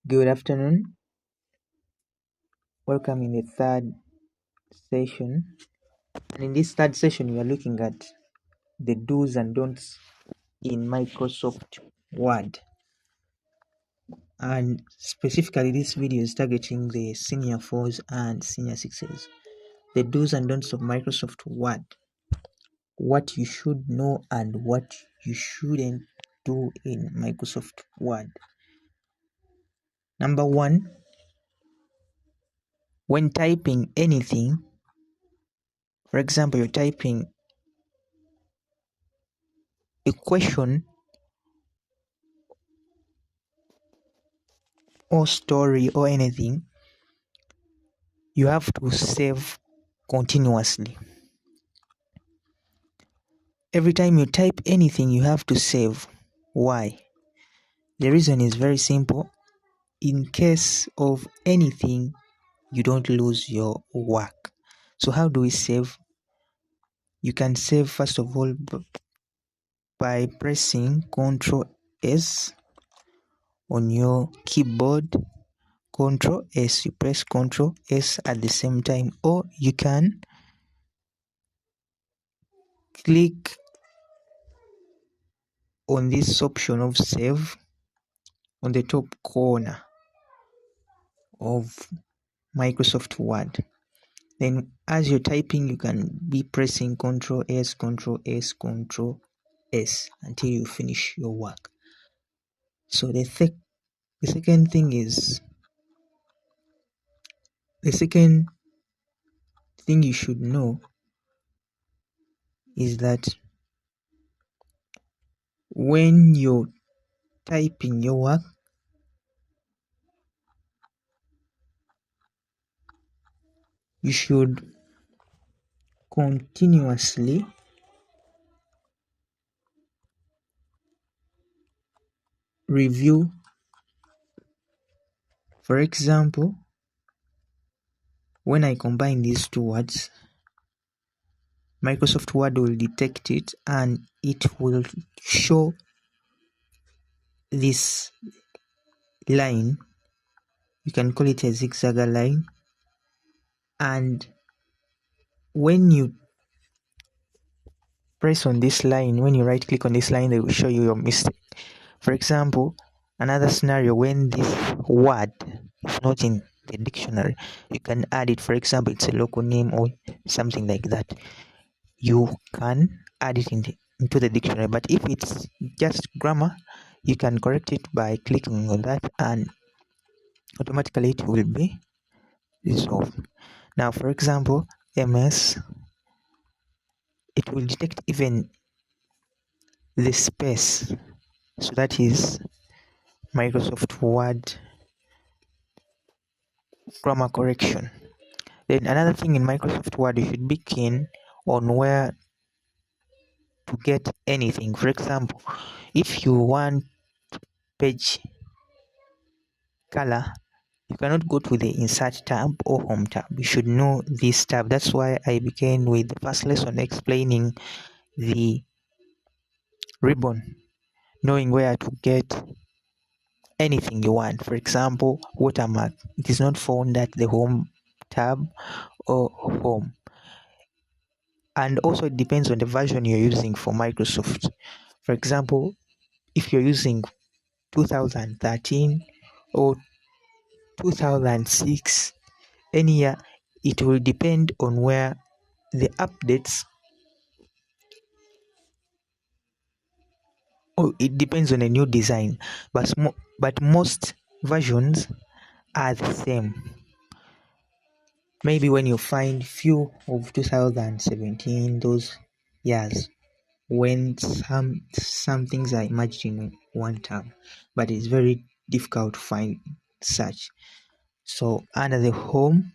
Good afternoon. Welcome in the third session. And in this third session, we are looking at the do's and don'ts in Microsoft Word. And specifically, this video is targeting the senior 4s and senior 6s. The do's and don'ts of Microsoft Word. What you should know and what you shouldn't do in Microsoft Word. Number one, when typing anything, for example, you're typing a question or story or anything, you have to save continuously. Every time you type anything, you have to save. Why? The reason is very simple. In case of anything, you don't lose your work. So how do we save? You can save first of all by pressing Ctrl S on your keyboard. Ctrl S, you press Ctrl S at the same time, or you can click on this option of save on the top corner of Microsoft Word. Then as you're typing, you can be pressing Ctrl S, Ctrl S, Ctrl S until you finish your work. So the second thing you should know is that when you're typing your work, you should continuously review. For example, when I combine these two words, Microsoft Word will detect it and it will show this line. You can call it a zigzag line, and when you press on this line, when you right click on this line, they will show you your mistake. For example, another scenario, when this word is not in the dictionary, you can add it. For example, it's a local name or something like that. You can add it into the dictionary. But if it's just grammar, you can correct it by clicking on that and automatically it will be resolved. Now, for example, MS, it will detect even the space. So that is Microsoft Word grammar correction. Then another thing in Microsoft Word, you should be keen on where to get anything. For example, if you want page color, you cannot go to the insert tab or home tab. You should know this tab. That's why I began with the first lesson explaining the ribbon, knowing where to get anything you want. For example, watermark, it is not found at the home tab or home. And also it depends on the version you're using for Microsoft. For example, if you're using 2013 or 2006, any year, it will depend on where the updates, or it depends on a new design, but most versions are the same. Maybe when you find few of 2017, those years, when some things are merged in one tab, but it's very difficult to find such. So under the home,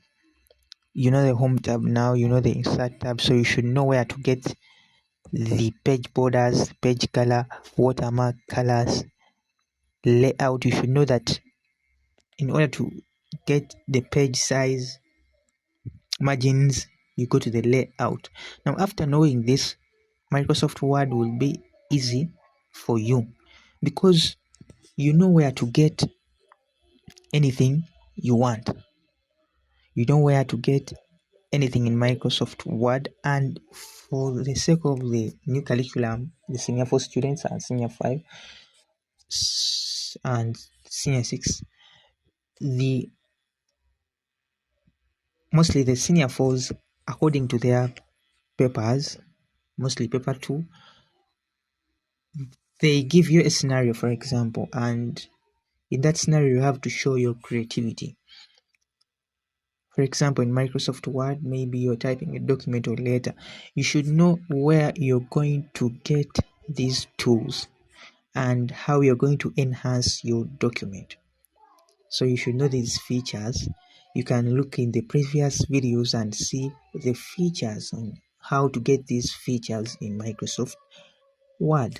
you know the home tab now, you know the insert tab, so you should know where to get the page borders, page color, watermark colors, layout. You should know that in order to get the page size, margins, you go to the layout. Now after knowing this, Microsoft Word will be easy for you because you know where to get anything you want. You know where to get anything in Microsoft Word. And for the sake of the new curriculum, the senior 4 students and senior 5 and senior 6, mostly the senior 4s, according to their papers, mostly paper 2, they give you a scenario, for example, and in that scenario you have to show your creativity. For example, in Microsoft Word, maybe you're typing a document or letter. You should know where you're going to get these tools and how you're going to enhance your document. So you should know these features. You can look in the previous videos and see the features on how to get these features in Microsoft Word.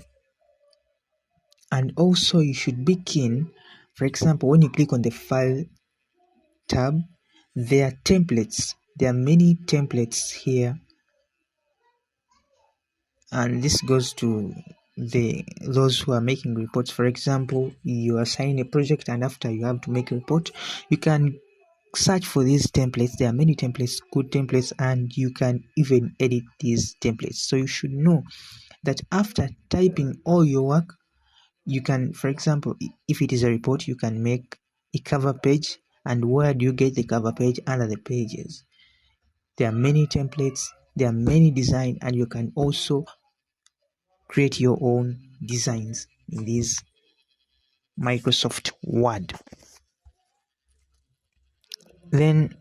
And also you should be keen, for example, when you click on the File tab, there are templates. There are many templates here, and this goes to those who are making reports. For example, you assign a project and after you have to make a report, you can search for these templates. There are many templates, good templates, and you can even edit these templates. So you should know that after typing all your work, you can, for example, if it is a report, you can make a cover page. And where do you get the cover page? Under the pages. There are many templates, there are many designs, and you can also create your own designs in this Microsoft Word. Then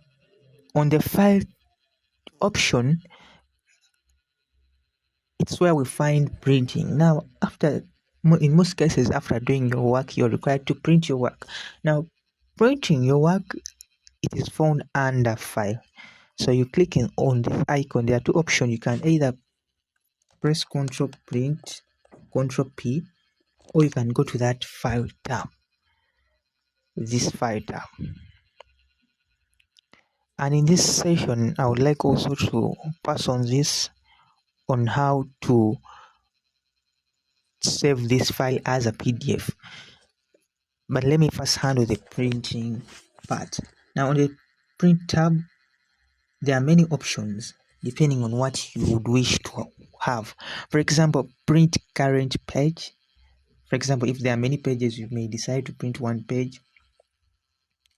on the file option, it's where we find printing. Now, in most cases, after doing your work, you're required to print your work. Now, printing your work, it is found under file. So you clicking on this icon, there are two options. You can either press Ctrl Print, Ctrl P, or you can go to that file tab, this file tab. And in this session, I would like also to pass on this on how to save this file as a PDF. But let me first handle the printing part. Now on the print tab, there are many options depending on what you would wish to have. For example, print current page. For example, if there are many pages, you may decide to print one page.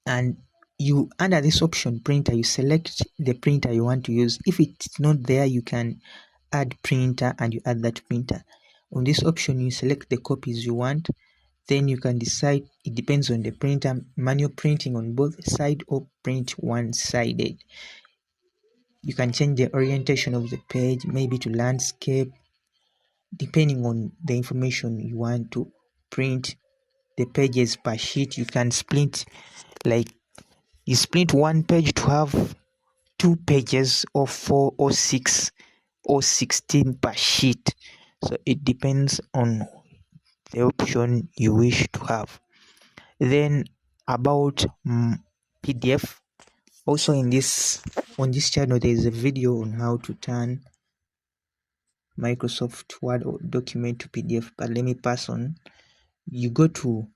And you, under this option printer, you select the printer you want to use. If it's not there, you can add printer and you add that printer. On this option, you select the copies you want. Then you can decide, it depends on the printer, manual printing on both sides or print one-sided. You can change the orientation of the page, maybe to landscape, depending on the information you want to print. The pages per sheet, you can split, like you split one page to have 2 pages or 4 or 6 or 16 per sheet. So it depends on the option you wish to have. Then about PDF, also on this channel there is a video on how to turn Microsoft Word or document to PDF, but let me pass on. You go to